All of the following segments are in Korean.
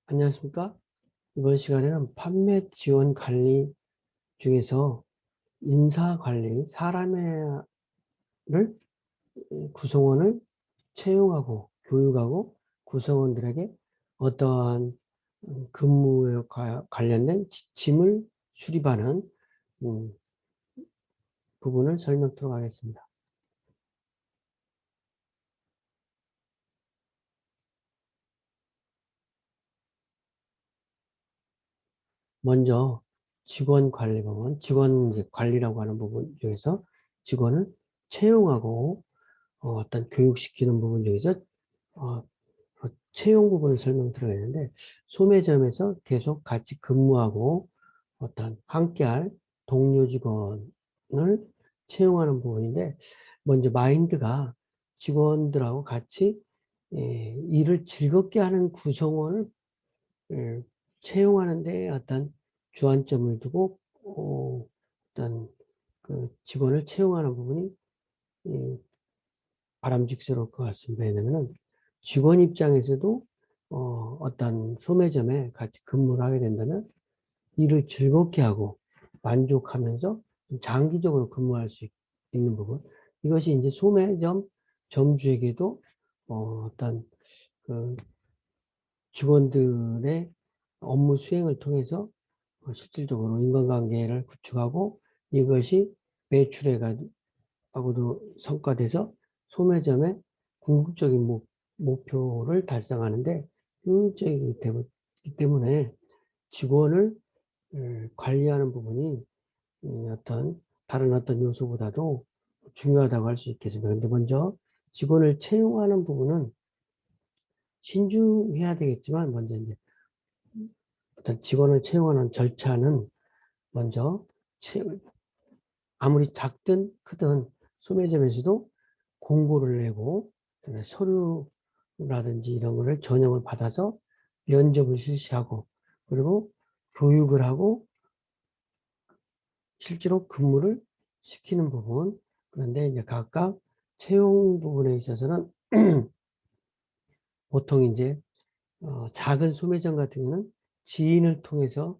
안녕하십니까? 이번 시간에는 판매 지원 관리 중에서 인사 관리, 사람을 구성원을 채용하고 교육하고 구성원들에게 어떠한 근무에 관련된 지침을 수립하는 음, 부분을 설명드리도록 하겠습니다. 먼저 직원 관리 부분, 직원 이제 관리라고 하는 부분 중에서 직원을 채용하고 어떤 교육시키는 부분 중에서 어, 채용 부분을 설명드려야되는데 소매점에서 계속 같이 근무하고 어떤 함께할 동료 직원을 채용하는 부분인데 먼저 마인드가 직원들하고 같이 일을 즐겁게 하는 구성원을 예, 채용하는 데 어떤 주안점을 두고 어떤 그 직원을 채용하는 부분이 바람직스러울 것 같습니다. 왜냐면은 직원 입장에서도 어떤 소매점에 같이 근무를 하게 된다면 일을 즐겁게 하고 만족하면서 장기적으로 근무할 수 있는 부분. 이것이 이제 소매점 점주에게도 어떤 그 직원들의 업무 수행을 통해서 실질적으로 인간관계를 구축하고 이것이 매출에 하고도 성과돼서 소매점의 궁극적인 목표를 달성하는데 효율적이기 때문에 직원을 관리하는 부분이 어떤 다른 어떤 요소보다도 중요하다고 할 수 있겠습니다. 그런데 먼저 직원을 채용하는 부분은 신중해야 되겠지만 먼저 이제 어떤 직원을 채용하는 절차는 먼저 아무리 작든 크든 소매점에서도 공고를 내고 서류라든지 이런 거를 전형을 받아서 면접을 실시하고 그리고 교육을 하고 실제로 근무를 시키는 부분. 그런데 이제 각각 채용 부분에 있어서는 보통 이제 작은 소매점 같은 경우는 지인을 통해서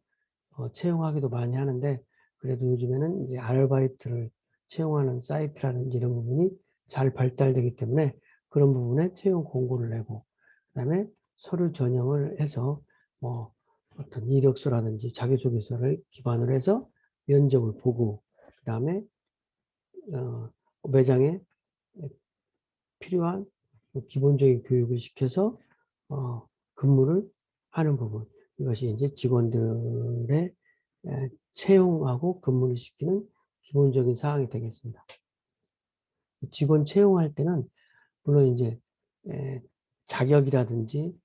채용하기도 많이 하는데 그래도 요즘에는 이제 아르바이트를 채용하는 사이트라든지 이런 부분이 잘 발달되기 때문에 그런 부분에 채용 공고를 내고 그다음에 서류 전형을 해서 뭐 어떤 이력서라든지 자기소개서를 기반으로 해서 면접을 보고 그다음에 어, 매장에 필요한 기본적인 교육을 시켜서 근무를 하는 부분. 이것이 이제 직원들의 채용하고 근무를 시키는 기본적인 사항이 되겠습니다. 직원 채용할 때는 물론 이제 에, 자격이라든지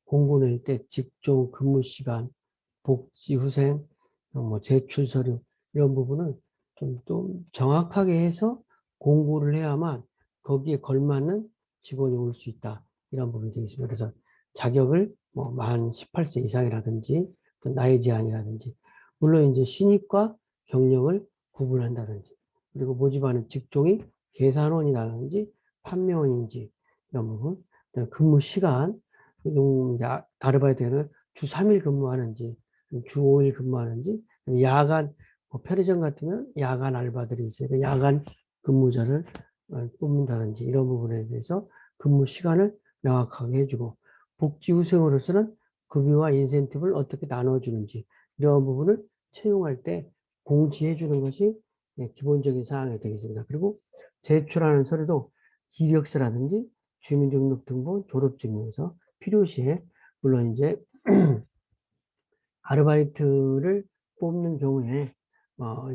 공고 낼 때 직종 근무 시간, 복지 후생, 뭐 제출 서류 이런 부분을 좀 정확하게 해서 공고를 해야만 거기에 걸맞는 직원이 올 수 있다. 이런 부분이 되겠습니다. 그래서 자격을 뭐 만 18세 이상이라든지 또 나이 제한이라든지 물론 이제 신입과 경력을 구분한다든지 그리고 모집하는 직종이 계산원이라든지 판매원인지 이런 부분 근무 시간 아르바이트는 주 3일 근무하는지 주 5일 근무하는지 야간 편의점 같으면 야간 알바들이 있어요. 야간 근무자를 뽑는다든지 이런 부분에 대해서 근무 시간을 명확하게 해주고 복지 후생으로서는 급여와 인센티브를 어떻게 나눠주는지 이런 부분을 채용할 때 공지해 주는 것이 기본적인 사항이 되겠습니다. 그리고 제출하는 서류도 이력서라든지 주민등록등본, 졸업증명서 필요시에 물론 이제 아르바이트를 뽑는 경우에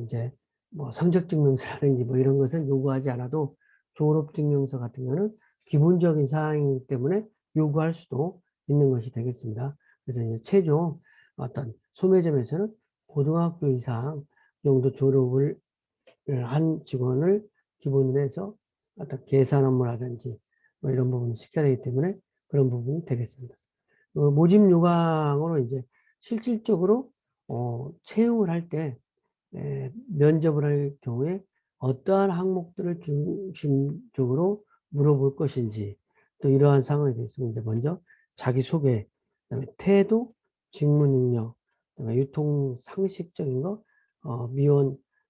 이제 뭐 성적증명서라든지 뭐 이런 것을 요구하지 않아도 졸업증명서 같은 경우는 기본적인 사항이기 때문에 요구할 수도 있는 것이 되겠습니다. 그래서 이제 최종 어떤 소매점에서는 고등학교 이상 정도 졸업을 한 직원을 기본으로 해서 어떤 계산 업무라든지 뭐 이런 부분을 시켜야 되기 때문에 그런 부분이 되겠습니다. 모집 요강으로 이제 실질적으로 채용을 할 때 면접을 할 경우에 어떠한 항목들을 중심적으로 물어볼 것인지 또 이러한 상황에 대해서 이제 먼저 자기소개 그다음에 태도, 직무 능력, 그다음에 유통 상식적인 거,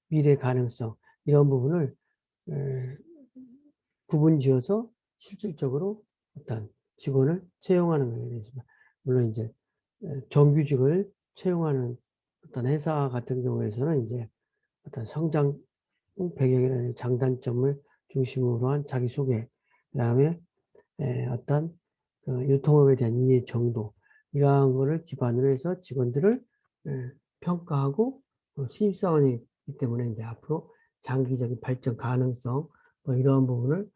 미래 가능성 이런 부분을 구분지어서 실질적으로 어떤 직원을 채용하는 거에 대해서입니다. 물론 이제 정규직을 채용하는 어떤 회사 같은 경우에서는 이제 어떤 성장 배경이나 장단점을 중심으로 한 자기소개, 그다음에 어떤 그 유통업에 대한 이해 정도 이러한 거를 기반으로 해서 직원들을 평가하고 신입사원이기 때문에 이제 앞으로 장기적인 발전 가능성 뭐 이러한 부분을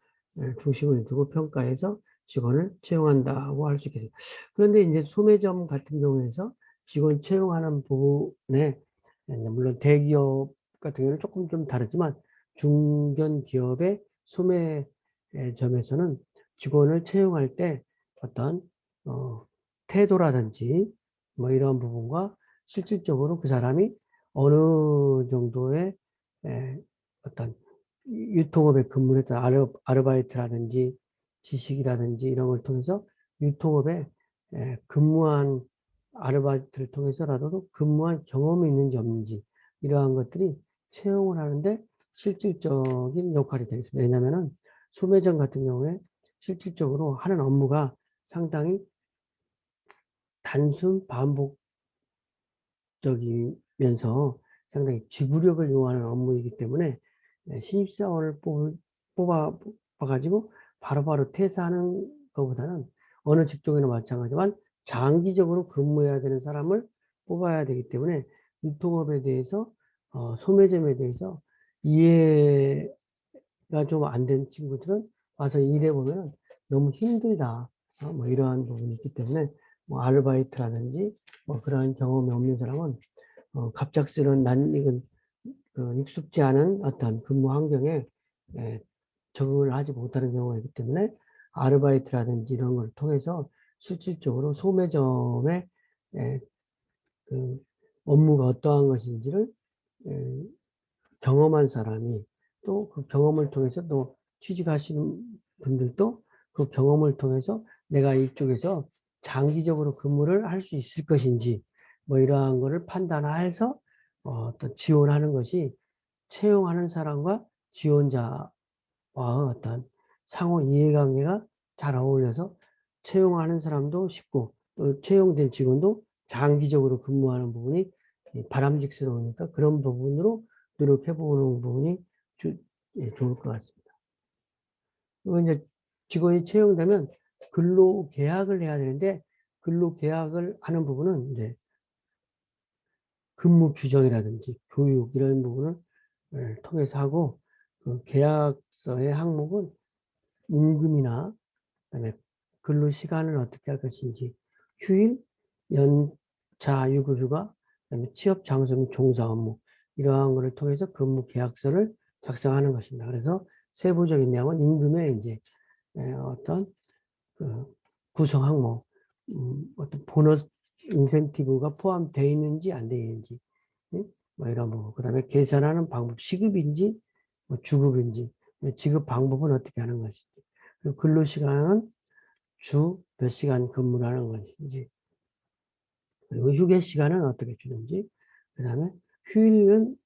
중심을 두고 평가해서 직원을 채용한다고 할 수 있겠습니다. 그런데 이제 소매점 같은 경우에서 직원 채용하는 부분에 물론 대기업 같은 경우는 조금 좀 다르지만 중견기업의 소매점에서는 직원을 채용할 때 어떤 태도라든지 뭐 이런 부분과 실질적으로 그 사람이 어느 정도의 어떤 유통업에 근무했던 아르바이트라든지 지식이라든지 이런 걸 통해서 유통업에 근무한 아르바이트를 통해서라도 근무한 경험이 있는지 없는지 이러한 것들이 채용을 하는데 실질적인 역할이 되겠습니다. 왜냐하면 소매점 같은 경우에 실질적으로 하는 업무가 상당히 단순 반복적이면서 상당히 지구력을 요하는 업무이기 때문에 신입사원을 뽑아가지고 바로바로 퇴사하는 것보다는 어느 직종이나 마찬가지지만 장기적으로 근무해야 되는 사람을 뽑아야 되기 때문에 유통업에 대해서 소매점에 대해서 이해가 좀 안 된 친구들은 와서 일해보면 너무 힘들다. 뭐 이러한 부분이 있기 때문에 뭐 아르바이트라든지 뭐 그런 경험이 없는 사람은 갑작스러운 낯익은 익숙지 않은 어떤 근무 환경에 적응을 하지 못하는 경우가 있기 때문에 아르바이트라든지 이런 걸 통해서 실질적으로 소매점의 그 업무가 어떠한 것인지를 경험한 사람이 또 그 경험을 통해서 또 취직하시는 분들도 그 경험을 통해서 내가 이쪽에서 장기적으로 근무를 할 수 있을 것인지 뭐 이러한 거를 판단해서 또 지원하는 것이 채용하는 사람과 지원자와 어떤 상호 이해관계가 잘 어울려서 채용하는 사람도 쉽고 또 채용된 직원도 장기적으로 근무하는 부분이 바람직스러우니까 그런 부분으로 노력해 보는 부분이 좋을 것 같습니다. 그리고 이제 직원이 채용되면 근로계약을 해야 되는데 근로계약을 하는 부분은 이제 근무 규정이라든지 교육 이런 부분을 통해서 하고 그 계약서의 항목은 임금이나 그다음에 근로 시간을 어떻게 할 것인지 휴일, 연차, 유급휴가, 그다음에 취업 장소 및 종사 업무 이러한 것을 통해서 근무 계약서를 작성하는 것입니다. 그래서 세부적인 내용은 임금에 이제 어떤 그 구성 항목, 어떤 보너스 인센티브가 포함되어 있는지 안 되어 있는지 뭐 이런 부분. 그다음에 계산하는 방법, 시급인지 뭐 주급인지 지급 방법은 어떻게 하는 것인지 그리고 근로시간은 주 몇 시간 근무를 하는 것인지 그리고 휴게 시간은 어떻게 주는지 그다음에 휴일은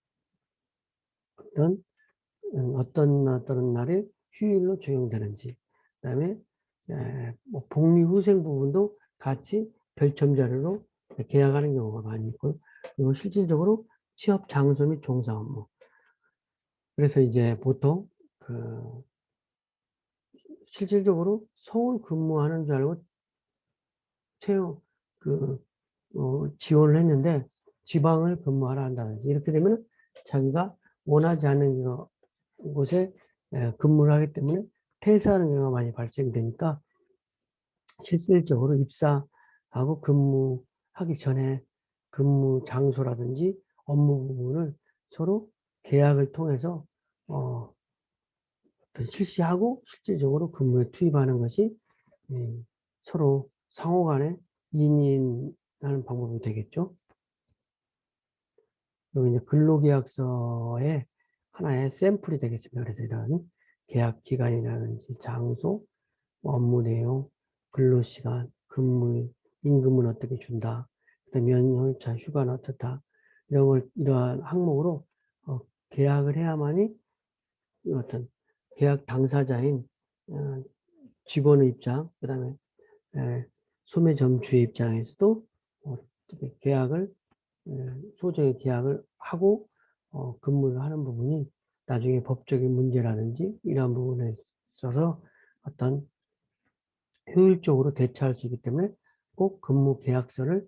어떤 날에 휴일로 적용되는지 그다음에 뭐 복리후생 부분도 같이 별첨 자료로 계약하는 경우가 많이 있고 그리고 실질적으로 취업 장소 및 종사 업무 그래서 이제 보통 그 실질적으로 서울 근무하는 줄 알고 채용 지원을 했는데 지방을 근무하라 한다든지 이렇게 되면 자기가 원하지 않는 곳에 근무를 하기 때문에 퇴사하는 경우가 많이 발생되니까 실질적으로 입사하고 근무하기 전에 근무 장소라든지 업무 부분을 서로 계약을 통해서 실시하고 실질적으로 근무에 투입하는 것이 서로 상호 간에 윈윈하는 방법이 되겠죠. 그리고 이제 근로계약서의 하나의 샘플이 되겠습니다. 그래서 이런 계약 기간이라든지 장소, 업무 내용, 근로시간, 근무일 임금은 어떻게 준다. 그다음에 연차, 휴가는 어떻다. 이러한 항목으로 계약을 해야만이 어떤 계약 당사자인 직원의 입장, 그다음에 소매점주의 입장에서도 어떻게 계약을 소정의 계약을 하고 근무를 하는 부분이 나중에 법적인 문제라든지 이러한 부분에 있어서 어떤 효율적으로 대처할 수 있기 때문에 꼭 근무 계약서를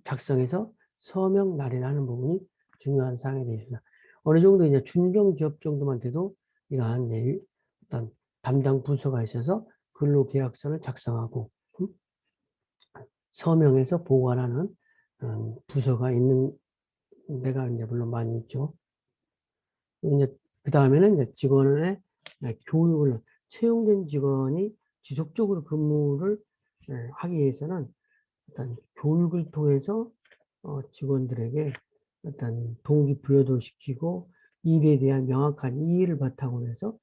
작성해서 서명 날인하는 부분이 중요한 사항이 되겠습니다. 어느 정도 이제 중견기업 정도만 돼도 이러한 어떤 담당 부서가 있어서 근로계약서를 작성하고 서명해서 보관하는 부서가 있는 데가 이제 물론 많이 있죠. 이제 그 다음에는 이제 직원의 교육을 채용된 직원이 지속적으로 근무를 하기 위해서는 어떤 교육을 통해서 직원들에게 어떤 동기부여도 시키고 일에 대한 명확한 이해를 바탕으로 해서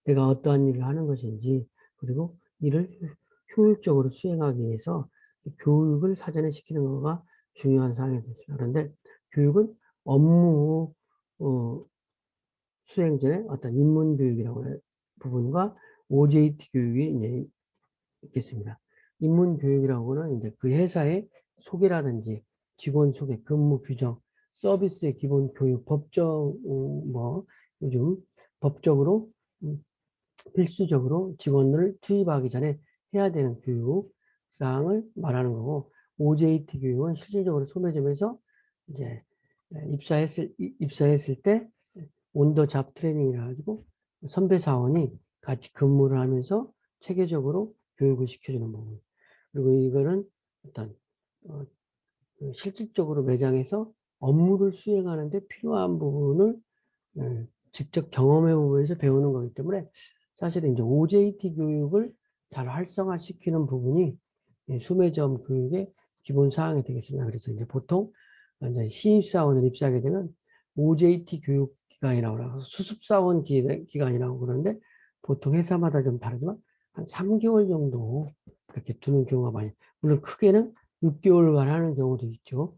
내가 어떠한 일을 하는 것인지 그리고 일을 효율적으로 수행하기 위해서 교육을 사전에 시키는 것가 중요한 사항이 되습니다. 그런데 교육은 업무 수행 전에 어떤 인문교육이라고 하는 부분과 OJT 교육이 이제 있겠습니다. 인문교육이라고는 이제 그 회사의 소개라든지 직원 소개, 근무 규정, 서비스의 기본 교육, 요즘 법적으로 필수적으로 직원을 투입하기 전에 해야 되는 교육 사항을 말하는 거고, OJT 교육은 실질적으로 소매점에서 이제 입사했을 때 온더 잡 트레이닝이라 가지고 선배 사원이 같이 근무를 하면서 체계적으로 교육을 시켜주는 부분. 그리고 이거는 어떤 실질적으로 매장에서 업무를 수행하는데 필요한 부분을 직접 경험해 보면서 배우는 거기 때문에 사실은 이제 OJT 교육을 잘 활성화시키는 부분이 소매점 교육의 기본 사항이 되겠습니다. 그래서 이제 보통 이제 신입사원을 입사하게 되면 OJT 교육 기간이라고 해서 수습사원 기간이라고 그러는데 보통 회사마다 좀 다르지만 한 3개월 정도 그렇게 두는 경우가 많이, 물론 크게는 6개월간 하는 경우도 있죠.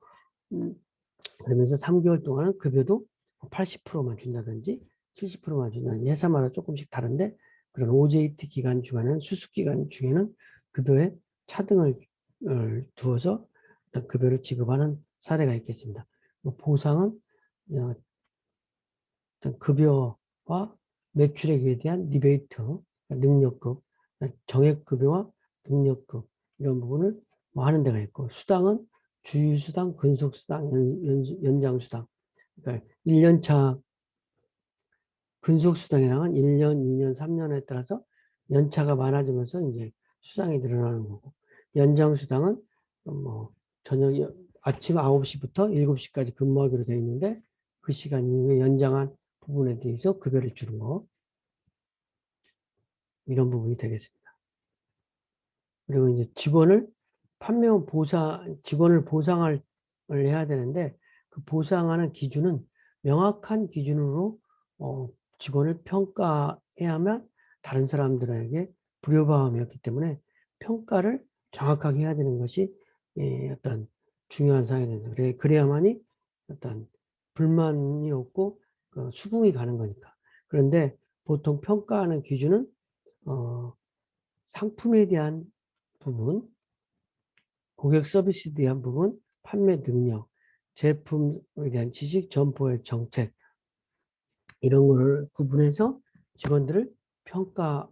그러면서 3개월 동안은 급여도 80%만 준다든지 70%만 준다든지 회사마다 조금씩 다른데 그런 OJT 기간 중에는 수습 기간 중에는 급여에 차등을 두어서 급여를 지급하는 사례가 있겠습니다. 보상은 급여와 매출액에 대한 리베이트, 능력급, 정액급여와 능력급 이런 부분을 하는 데가 있고, 수당은 주휴수당, 근속수당, 연장수당. 그러니까 1년차 근속수당이랑은 1년, 2년, 3년에 따라서 연차가 많아지면서 이제 수당이 늘어나는 거고, 연장수당은 저녁 아침 9시부터 7시까지 근무하기로 되어 있는데 그 시간 이후에 연장한 부분에 대해서 급여를 주는 거, 이런 부분이 되겠습니다. 그리고 이제 직원을 보상을 해야 되는데 그 보상하는 기준은 명확한 기준으로 직원을 평가해야만 다른 사람들에게 불효감이었기 때문에 평가를 정확하게 해야 되는 것이 어떤 중요한 사항이 됩니다. 그래야만이 어떤 불만이 없고 수긍이 가는 거니까. 그런데 보통 평가하는 기준은 상품에 대한 부분, 고객 서비스에 대한 부분, 판매 능력, 제품에 대한 지식, 점포의 정책 이런 거를 구분해서 직원들을 평가해서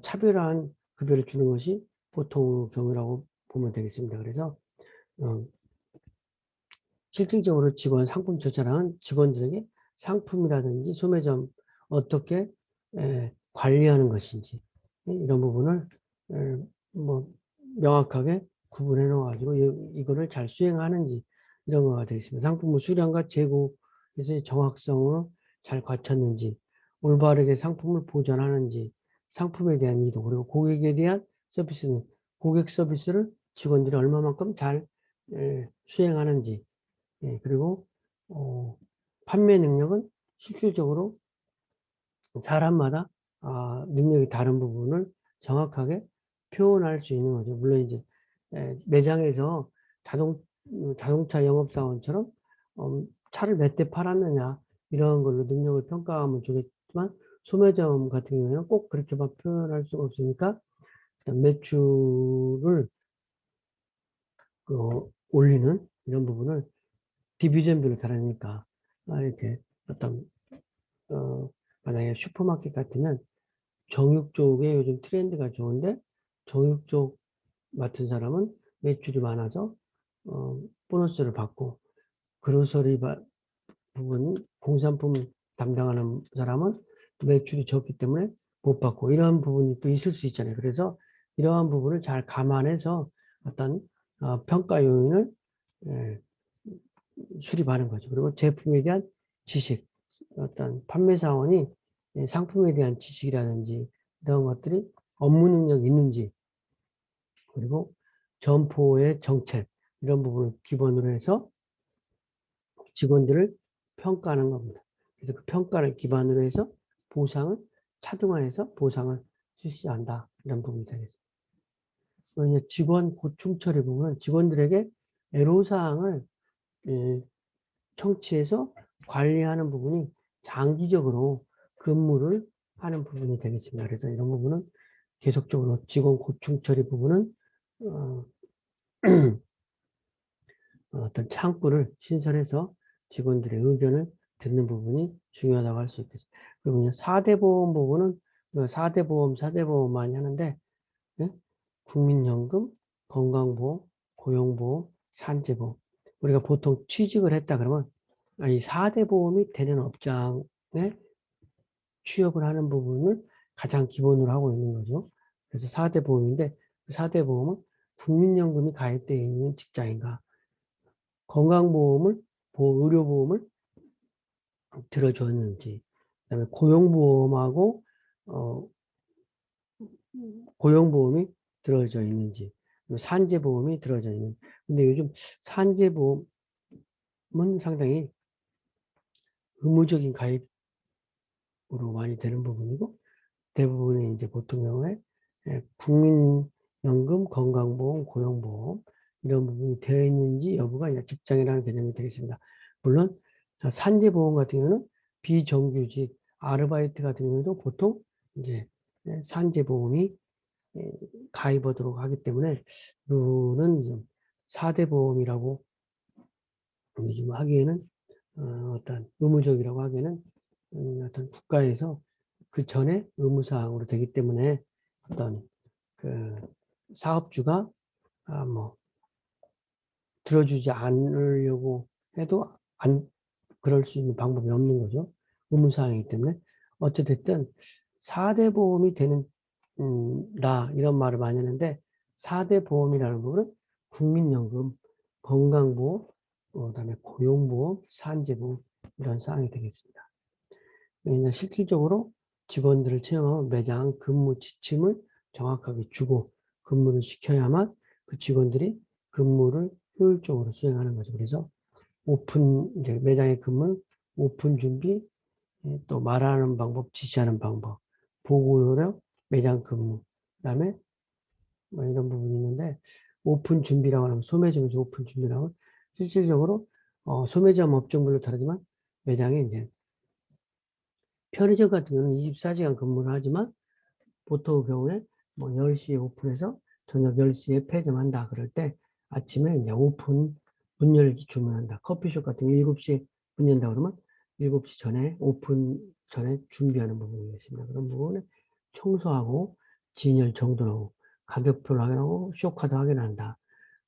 차별화한 급여를 주는 것이 보통 경우라고 보면 되겠습니다. 그래서 실질적으로 직원 상품 조사랑은 직원들에게 상품이라든지 소매점 어떻게 관리하는 것인지 이런 부분을 명확하게 구분해 놓아가지고 이거를 잘 수행하는지 이런 거가 되겠습니다. 상품의 수량과 재고에서의 정확성을 잘 갖췄는지, 올바르게 상품을 보존하는지, 상품에 대한 이동, 그리고 고객에 대한 서비스는 고객 서비스를 직원들이 얼마만큼 잘 수행하는지, 그리고 판매 능력은 실질적으로 사람마다 능력이 다른 부분을 정확하게 표현할 수 있는 거죠. 물론 이제 매장에서 자동차 영업사원처럼 차를 몇 대 팔았느냐 이런 걸로 능력을 평가하면 좋겠지만 소매점 같은 경우에는 꼭 그렇게만 표현할 수가 없으니까 매출을 올리는 이런 부분을 디비전별로 다르니까 이렇게 어떤 만약에 슈퍼마켓 같으면 정육 쪽에 요즘 트렌드가 좋은데 정육 쪽 맡은 사람은 매출이 많아서 보너스를 받고 그로서리 부분 공산품 담당하는 사람은 매출이 적기 때문에 못 받고 이러한 부분이 또 있을 수 있잖아요. 그래서 이러한 부분을 잘 감안해서 어떤 평가 요인을 예, 수립하는 거죠. 그리고 제품에 대한 지식, 어떤 판매사원이 상품에 대한 지식이라든지 이런 것들이 업무 능력이 있는지, 그리고 점포의 정책, 이런 부분을 기본으로 해서 직원들을 평가하는 겁니다. 그래서 그 평가를 기반으로 해서 보상을 차등화해서 보상을 실시한다. 이런 부분이 되겠습니다. 직원 고충 처리 부분은 직원들에게 애로사항을 청취해서 관리하는 부분이 장기적으로 근무를 하는 부분이 되겠습니다. 그래서 이런 부분은 계속적으로 직원 고충 처리 부분은 어떤 창구를 신설해서 직원들의 의견을 듣는 부분이 중요하다고 할 수 있겠습니다. 그리고 4대 보험 부분은 4대 보험 많이 하는데 예? 국민연금, 건강보험, 고용보험, 산재보험. 우리가 보통 취직을 했다 그러면 이 4대 보험이 되는 업장에 취업을 하는 부분을 가장 기본으로 하고 있는 거죠. 그래서 4대 보험인데 그 4대 보험은 국민연금이 가입되어 있는 직장인가, 건강보험을, 의료보험을 들어줬는지, 그다음에 고용보험하고 고용보험이 들어져 있는지, 산재보험이 들어져 있는. 근데 요즘 산재보험은 상당히 의무적인 가입으로 많이 되는 부분이고, 대부분의 이제 보통 경우에 국민연금, 건강보험, 고용보험 이런 부분이 되어 있는지 여부가 이제 직장이라는 개념이 되겠습니다. 물론 산재보험 같은 경우는 비정규직 아르바이트 같은 경우도 보통 이제 산재보험이 가입하도록 하기 때문에 그는 4대 보험이라고 요즘 하기에는 어떤 의무적이라고 하기에는 어떤 국가에서 그 전에 의무사항으로 되기 때문에 어떤 그 사업주가 뭐 들어주지 않으려고 해도 그럴 수 있는 방법이 없는 거죠. 의무사항이기 때문에 어찌됐든 4대 보험이 되는 이런 말을 많이 하는데 4대 보험이라는 부분은 국민연금, 건강보험, 그다음에 고용보험, 산재보험 이런 사항이 되겠습니다. 실질적으로 직원들을 채용하면 매장 근무 지침을 정확하게 주고 근무를 시켜야만 그 직원들이 근무를 효율적으로 수행하는 거죠. 그래서 이제 매장의 근무, 오픈 준비, 또 말하는 방법, 지시하는 방법, 보고 요령, 매장 근무, 그다음에 뭐 이런 부분이 있는데 오픈 준비라고 하면 소매점에서 오픈 준비라고 실질적으로 소매점 업종별로 다르지만 매장에 이제 편의점 같은 경우는 24시간 근무를 하지만 보통 경우에 뭐 10시에 오픈해서 저녁 10시에 폐점한다. 그럴 때 아침에 이제 오픈 문 열기 주문한다. 커피숍 같은 경우 7시에 문 연다 그러면 7시 전에 오픈 전에 준비하는 부분이 있습니다. 그런 부분에 청소하고 진열 정돈하고 가격표를 확인하고 쇼카드 확인한다.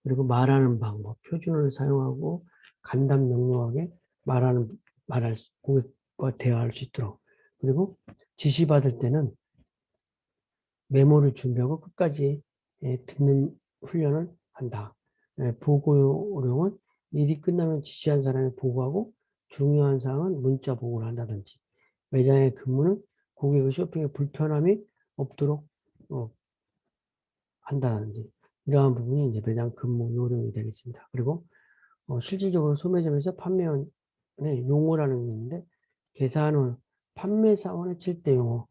그리고 말하는 방법, 표준어를 사용하고 간단 명료하게 고객과 대화할 수 있도록. 그리고 지시받을 때는 메모를 준비하고 끝까지 듣는 훈련을 한다. 보고용은 일이 끝나면 지시한 사람이 보고하고 중요한 사항은 문자 보고를 한다든지 매장의 근무는 고객의 쇼핑에 불편함이 없도록 한다든지 이러한 부분이 이제 매장 근무 요령이 되겠습니다. 그리고 실질적으로 소매점에서 판매원의 용어라는 게 있는데 계산은 판매사원의 7대 용어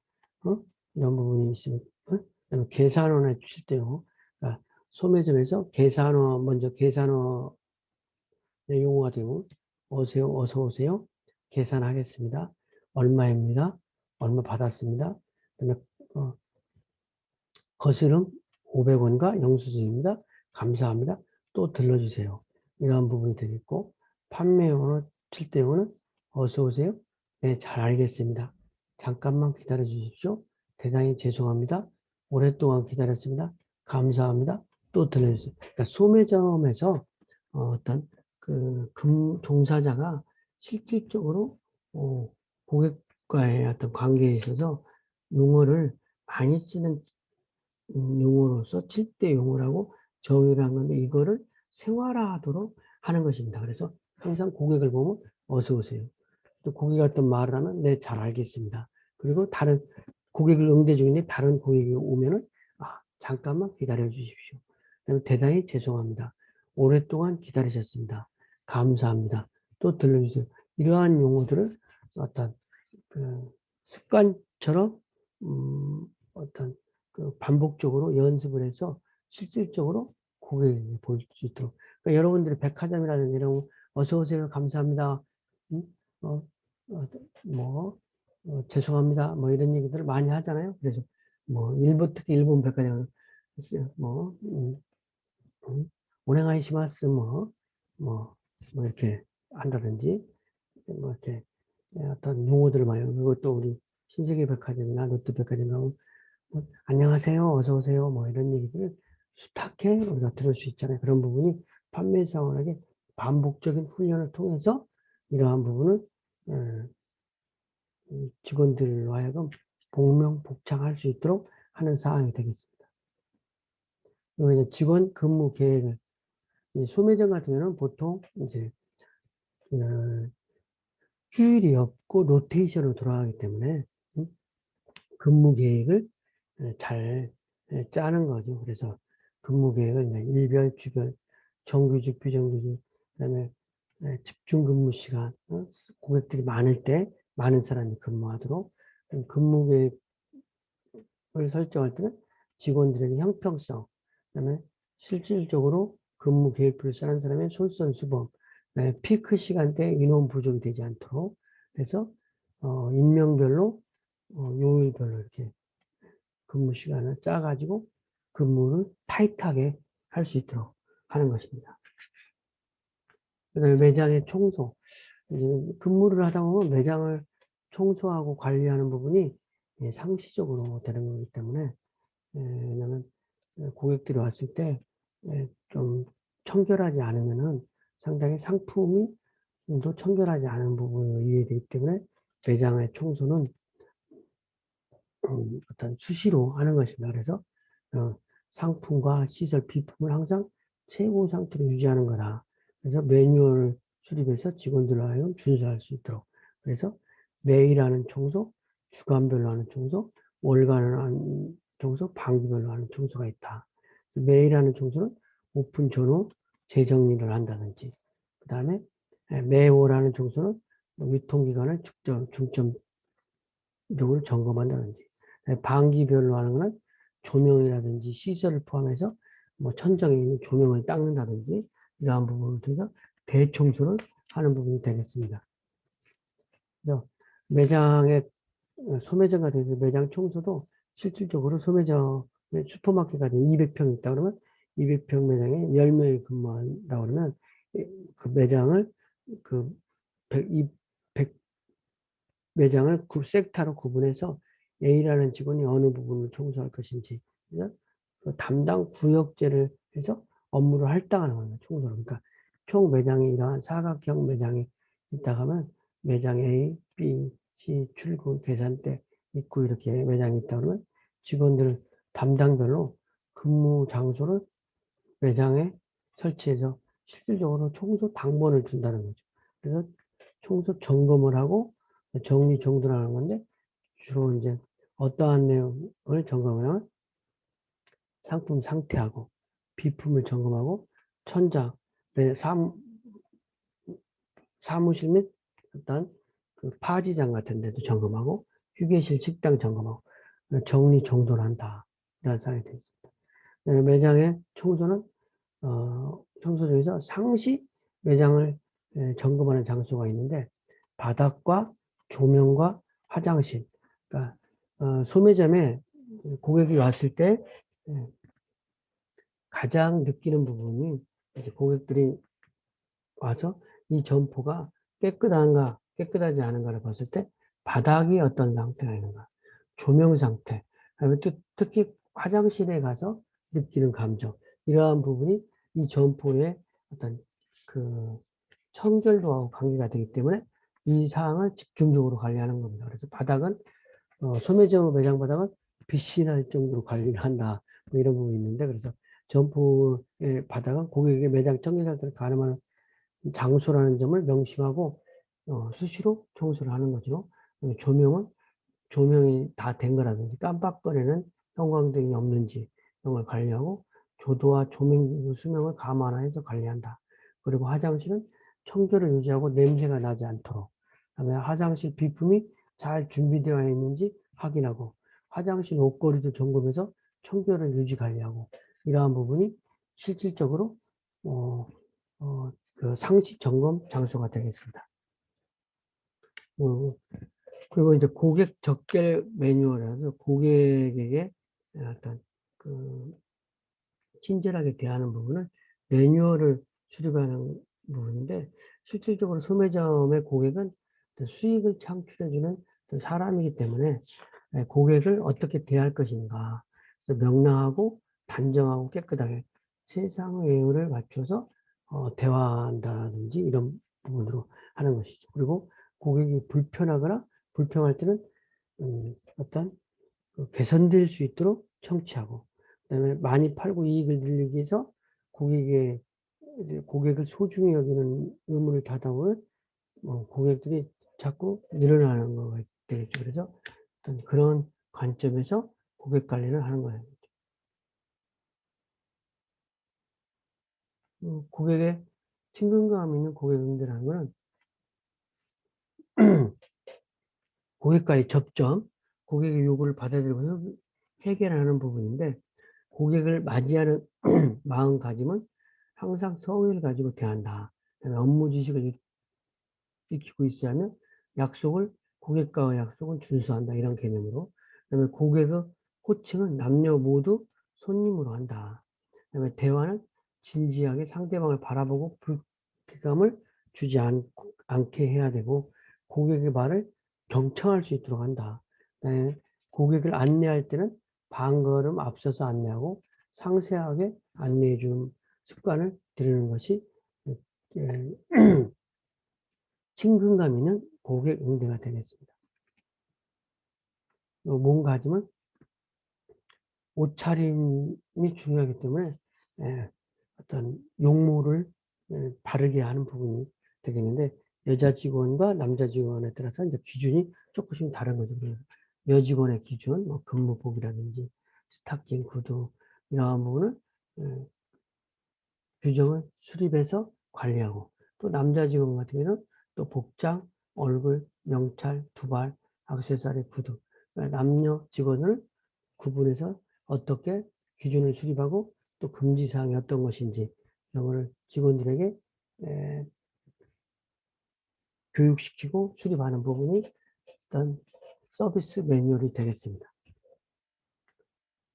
이런 부분이 있습니다. 그다음에 계산원의 칠대용어. 그러니까 소매점에서 계산어, 먼저 계산어 용어가 되고, 오세요, 어서 오세요. 계산하겠습니다. 얼마입니다. 얼마 받았습니다. 그다음에 거스름 500원과 영수증입니다. 감사합니다. 또 들러주세요. 이러한 부분이 되겠고, 판매용어, 칠대용어는 어서 오세요. 네, 잘 알겠습니다. 잠깐만 기다려 주십시오. 대단히 죄송합니다. 오랫동안 기다렸습니다. 감사합니다. 또 들려주세요. 그러니까 소매점에서 어떤 종사자가 실질적으로 고객과의 어떤 관계에 있어서 용어를 많이 쓰는 용어로서 7대 용어라고 정의를 한 건데 이거를 생활화하도록 하는 것입니다. 그래서 항상 고객을 보면 어서 오세요. 또 고객이 어떤 말을 하면 네, 잘 알겠습니다. 그리고 다른 고객을 응대 중인데 다른 고객이 오면은 잠깐만 기다려 주십시오. 그다음에 대단히 죄송합니다. 오랫동안 기다리셨습니다. 감사합니다. 또 들려주세요. 이러한 용어들을 어떤 습관처럼 어떤 반복적으로 연습을 해서 실질적으로 고객에게 볼 수 있도록. 그러니까 여러분들이 백화점이라든지 이런 어서 오세요, 감사합니다, 어, 뭐 죄송합니다, 뭐 이런 얘기들을 많이 하잖아요. 그래서 뭐 특히 일본 백화점 뭐 오네가이시마스 뭐 이렇게 한다든지 뭐 이렇게 어떤 용어들을 많이 그것도 우리 신세계 백화점이나 롯데 백화점 가면 안녕하세요, 어서 오세요, 뭐 이런 얘기들을 수탁해 우리가 들을 수 있잖아요. 그런 부분이 판매 사원에게 반복적인 훈련을 통해서 이러한 부분을 직원들로 하여금 복명복창할 수 있도록 하는 사항이 되겠습니다. 그리고 이제 직원 근무 계획을 소매점 같은 경우는 보통 이제 휴일이 없고 로테이션으로 돌아가기 때문에 근무 계획을 잘 짜는 거죠. 그래서 근무 계획을 일별, 주별, 정규직, 비정규직, 그다음에 집중 근무 시간, 고객들이 많을 때 많은 사람이 근무하도록 근무 계획을 설정할 때는 직원들에게 형평성, 그다음에 실질적으로 근무 계획표를 짜는 사람의 솔선수범, 피크 시간대에 인원 부족이 되지 않도록 해서 인명별로 요일별로 이렇게 근무 시간을 짜가지고 근무를 타이트하게 할 수 있도록 하는 것입니다. 그다음에 매장의 청소. 근무를 하다 보면 매장을 청소하고 관리하는 부분이 상시적으로 되는 거기 때문에 왜냐하면 고객들이 왔을 때 좀 청결하지 않으면은 상당히 상품이 좀 더 청결하지 않은 부분을 이해되기 때문에 매장의 청소는 어떤 수시로 하는 것입니다. 그래서 상품과 시설, 비품을 항상 최고 상태로 유지하는 거다. 그래서 매뉴얼을 수립해서 직원들로 하여금 준수할 수 있도록. 그래서 매일 하는 청소, 주간별로 하는 청소, 월간 하는 청소, 반기별로 하는 청소가 있다. 매일 하는 청소는 오픈 전후 재정리를 한다든지, 그 다음에 매월 하는 청소는 유통기간을 중점적으로 점검한다든지, 반기별로 하는 거는 조명이라든지 시설을 포함해서 뭐 천장에 있는 조명을 닦는다든지 이러한 부분을 통해서 대청소를 하는 부분이 되겠습니다. 그래서 매장의 소매점 같은 경우 매장 청소도 실질적으로 소매점 슈퍼마켓 같은 200평 있다 그러면 200평 매장에 10명이 근무한다 그러면 그 매장을 그 100 매장을 섹타로 구분해서 A라는 직원이 어느 부분을 청소할 것인지 그 담당 구역제를 해서 업무를 할당하는 겁니다. 청소를. 그러니까 총 매장이 이러한 사각형 매장이 있다 하면 매장 A, B, C 출구, 계산대, 입구 이렇게 매장이 있다 그러면 직원들 담당별로 근무 장소를 매장에 설치해서 실질적으로 청소 당번을 준다는 거죠. 그래서 청소 점검을 하고 정리정돈을 하는 건데 주로 이제 어떠한 내용을 점검하면 상품 상태하고 비품을 점검하고 천장, 사무실 및 어떤 그 파지장 같은 데도 점검하고 휴게실 식당 점검하고 정리정돈한다. 이런 사항이 되어 있습니다. 매장의 청소는 청소 중에서 상시 매장을 점검하는 장소가 있는데 바닥과 조명과 화장실. 그러니까 소매점에 고객이 왔을 때 가장 느끼는 부분이 이제 고객들이 와서 이 점포가 깨끗한가 깨끗하지 않은가를 봤을 때 바닥이 어떤 상태가 있는가, 조명 상태, 특히 화장실에 가서 느끼는 감정, 이러한 부분이 이 점포의 어떤 그 청결도하고 관계가 되기 때문에 이 사항을 집중적으로 관리하는 겁니다. 그래서 바닥은 소매점 매장 바닥은 빛이 날 정도로 관리를 한다, 뭐 이런 부분이 있는데, 그래서 점포의 바닥은 고객에게 매장 청결 상태를 가늠하는 장소라는 점을 명심하고 수시로 청소를 하는 거죠. 조명은 조명이 다 된 거라든지 깜빡거리는 형광등이 없는지 이런 걸 관리하고, 조도와 조명 수명을 감안해서 관리한다. 그리고 화장실은 청결을 유지하고 냄새가 나지 않도록, 그다음에 화장실 비품이 잘 준비되어 있는지 확인하고, 화장실 옷걸이도 점검해서 청결을 유지 관리하고, 이러한 부분이 실질적으로 그 상시 점검 장소가 되겠습니다. 그리고 이제 고객 적결 매뉴얼이라서 고객에게 어떤 그 친절하게 대하는 부분을 매뉴얼을 수립하는 부분인데, 실질적으로 소매점의 고객은 수익을 창출해주는 사람이기 때문에 고객을 어떻게 대할 것인가, 그래서 명랑하고 단정하고 깨끗하게 세상 예의를 갖춰서 대화한다든지 이런 부분으로 하는 것이죠. 그리고 고객이 불편하거나 불평할 때는 어떤 개선될 수 있도록 청취하고, 그다음에 많이 팔고 이익을 늘리기 위해서 고객을 소중히 여기는 의무를 다하면 고객들이 자꾸 늘어나는 거가 되겠죠. 그래서 어떤 그런 관점에서 고객 관리를 하는 거예요. 고객의 친근감 있는 고객 응대라는 것은 고객과의 접점, 고객의 요구를 받아들이고 해결하는 부분인데, 고객을 맞이하는 마음가짐은 항상 성의를 가지고 대한다. 업무 지식을 익히고 있어야 하면 고객과의 약속은 준수한다. 이런 개념으로. 그다음에 고객의 호칭은 남녀 모두 손님으로 한다. 그다음에 대화는 진지하게 상대방을 바라보고 불쾌감을 주지 않게 해야 되고, 고객의 말을 경청할 수 있도록 한다. 그다음에 고객을 안내할 때는 반걸음 앞서서 안내하고 상세하게 안내해 주는 습관을 들이는 것이 친근감 있는 고객 응대가 되겠습니다. 몸가짐은 옷차림이 중요하기 때문에 어떤 용모를 바르게 하는 부분이 되겠는데, 여자 직원과 남자 직원에 따라서 이제 기준이 조금씩 다른 거죠. 여직원의 기준, 뭐 근무복이라든지 스타킹, 구두, 이러한 부분을 규정을 수립해서 관리하고, 또 남자 직원 같은 경우는 또 복장, 얼굴, 명찰, 두발, 액세서리, 구두, 그러니까 남녀 직원을 구분해서 어떻게 기준을 수립하고 또 금지사항이 어떤 것인지 이런 거를 직원들에게 교육시키고 수립하는 부분이 어떤 서비스 매뉴얼이 되겠습니다.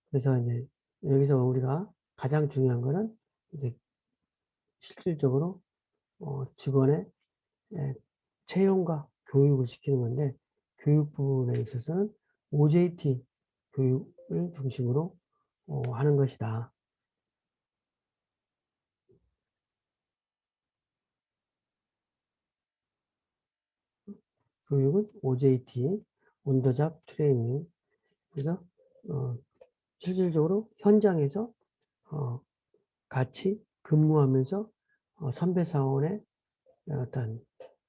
그래서 이제 여기서 우리가 가장 중요한 거는 이제 실질적으로 직원의 채용과 교육을 시키는 건데, 교육 부분에 있어서는 OJT 교육을 중심으로 하는 것이다. 교육은 OJT, 온더잡 트레이닝. 그래서 실질적으로 현장에서 같이 근무하면서 선배 사원의 어떤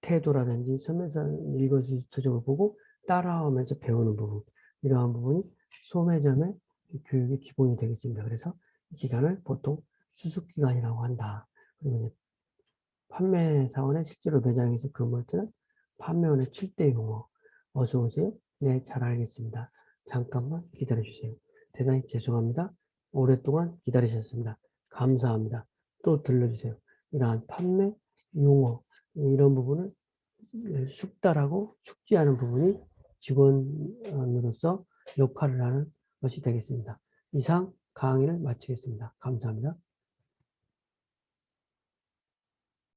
태도라든지 선배사원 일거수일투족을 보고 따라하면서 배우는 부분, 이러한 부분이 소매점의 교육의 기본이 되겠습니다. 그래서 이 기간을 보통 수습기간이라고 한다. 그리고 이제 판매사원의 실제로 매장에서 근무할 때는 판매원의 7대 용어. 어서 오세요. 네, 잘 알겠습니다. 잠깐만 기다려 주세요. 대단히 죄송합니다. 오랫동안 기다리셨습니다. 감사합니다. 또 들러주세요. 이러한 판매, 용어, 이런 부분을 숙달하고 숙지하는 부분이 직원으로서 역할을 하는 것이 되겠습니다. 이상 강의를 마치겠습니다. 감사합니다.